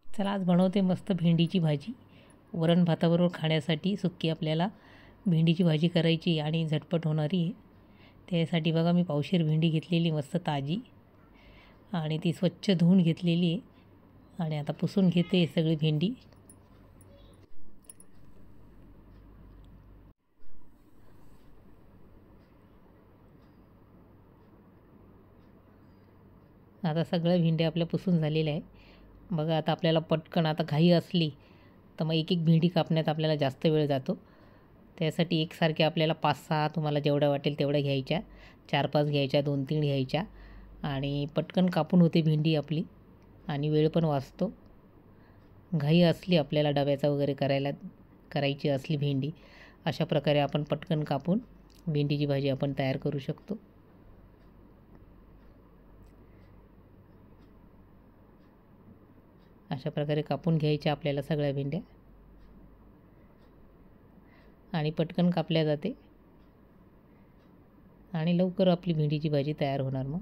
चला आज बनवते मस्त भेंडीची भाजी. वरण भाताबरोबर खाण्यासाठी सुक्की आपल्याला भेंडीची भाजी करायची आणि झटपट होणारी आहे. त्यासाठी बघा मी पावशेर भेंडी घेतलेली मस्त ताजी आणि ती स्वच्छ धुवून घेतलेली आहे आणि आता पुसून घेते सगळी भेंडी. आता सगळ्या भेंड्या आपल्या पुसून झालेल्या आहे. बघा आता आपल्याला पटकन आता घाई असली तर मग एक एक भेंडी कापण्यात आपल्याला जास्त वेळ जातो. त्यासाठी एकसारख्या आपल्याला 5-6 तुम्हाला जेवढ्या वाटेल तेवढ्या घ्यायच्या, 4-5 घ्यायच्या, 2-3 घ्यायच्या आणि पटकन कापून होते भेंडी आपली आणि वेळ पण वाचतो. घाई असली आपल्याला डब्याचा वगैरे करायची असली भेंडी, अशा प्रकारे आपण पटकन कापून भेंडीची भाजी आपण तयार करू शकतो. अशा प्रकारे कापून घ्यायच्या आपल्याला सगळ्या भेंड्या आणि पटकन कापल्या जाते आणि लवकर आपली भेंडीची भाजी तयार होणार. मग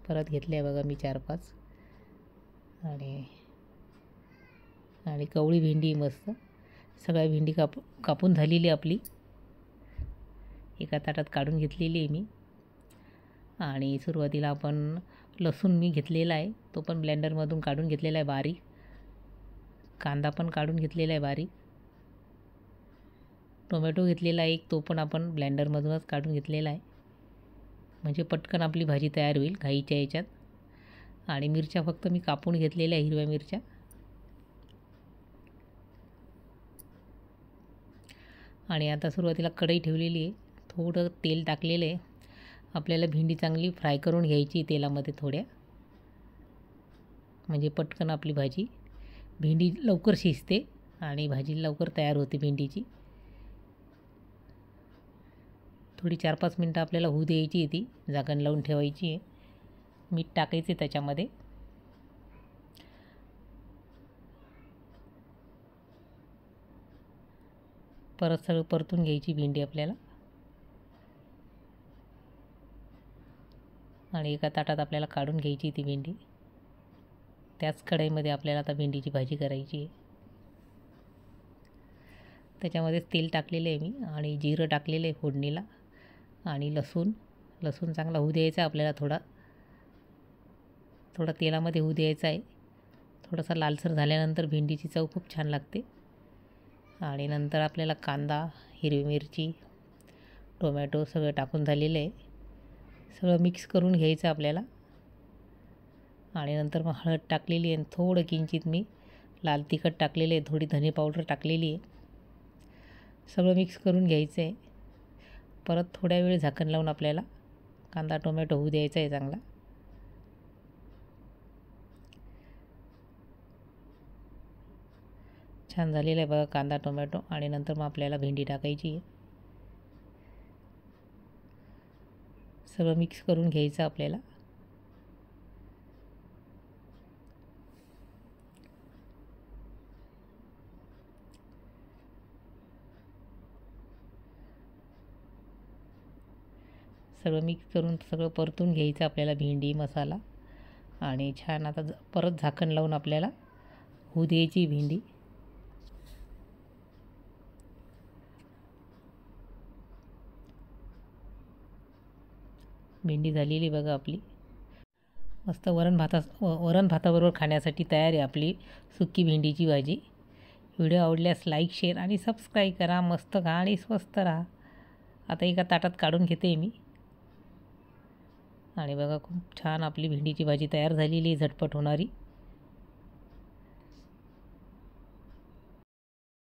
परत घेतल्या बघा मी 4-5 आणि कवळी भेंडी मस्त सगळ्या भेंडी कापून झालेली आपली एका ताटात काढून घेतलेली आहे मी. आणि सुरुवातीला आपण लसूण मी घेतलेला आहे, तो पण ब्लेंडरमधून काढून घेतलेला आहे बारीक. कांदा पण काढून घेतलेला आहे बारीक. टोमॅटो घेतलेला आहे एक, तो पण आपण ब्लेंडरमधूनच काढून घेतलेला आहे म्हणजे पटकन आपली भाजी तयार होईल घाईच्या याच्यात. आणि मिरच्या फक्त मी कापून घेतलेल्या आहे, हिरव्या मिरच्या. आणि आता सुरुवातीला कढई ठेवलेली आहे, थोडं तेल टाकलेलं आहे. आपल्याला भेंडी चांगली फ्राय करून घ्यायची तेलामध्ये थोड्या, म्हणजे पटकन आपली भेंडी लवकर शिजते आणि भाजी लवकर तयार होते भेंडीची. थोडी 4-5 मिनटं आपल्याला होऊ द्यायची आहे, ती झाकण लावून ठेवायची आहे. मीठ टाकायचे त्याच्यामध्ये. परत सगळं परतून घ्यायची भेंडी आपल्याला आणि एका ताटात आपल्याला काढून घ्यायची ती भेंडी. त्याच कढईमध्ये आपल्याला आता भेंडीची भाजी करायची आहे. त्याच्यामध्येच तेल टाकलेलं आहे मी आणि जिरं टाकलेलं आहे फोडणीला आणि लसूण चांगला होऊ द्यायचा आपल्याला. थोडा तेलामध्ये होऊ द्यायचा आहे. थोडासा लालसर झाल्यानंतर भेंडीची चव खूप छान लागते. आणि नंतर आपल्याला कांदा, हिरवी मिरची, टोमॅटो सगळं टाकून झालेलं आहे. सगळं मिक्स करून घ्यायचं आपल्याला. आणि नंतर मग हळद टाकलेली आहे, थोडं किंचित मी लाल तिखट टाकलेले आहे, थोडी धने पावडर टाकलेली आहे. सगळं मिक्स करून घ्यायचं आहे. परत थोड्या वेळ झाकण लावून आपल्याला कांदा टोमॅटो होऊ द्यायचा आहे चांगला. छान झालेला आहे बघा कांदा टोमॅटो. आणि नंतर मग आपल्याला भेंडी टाकायची आहे. सगळं मिक्स करून घ्यायचं आपल्याला. सगळं मिक्स करून सगळं परतून घ्यायचं आपल्याला भेंडी मसाला. आणि छान आता परत झाकण लावून आपल्याला होऊ द्यायची भेंडी. भेंडी झालेली बघा आपली. मस्त वरण भाताबरोबर खाण्यासाठी तयार आहे आपली सुक्की भेंडीची भाजी. व्हिडिओ आवडल्यास लाईक, शेअर आणि सबस्क्राईब करा. मस्त खा आणि स्वस्त राहा. आता एका ताटात काढून घेते मी. आणि बघा खूप छान आपली भेंडीची भाजी तयार झालेली, झटपट होणारी.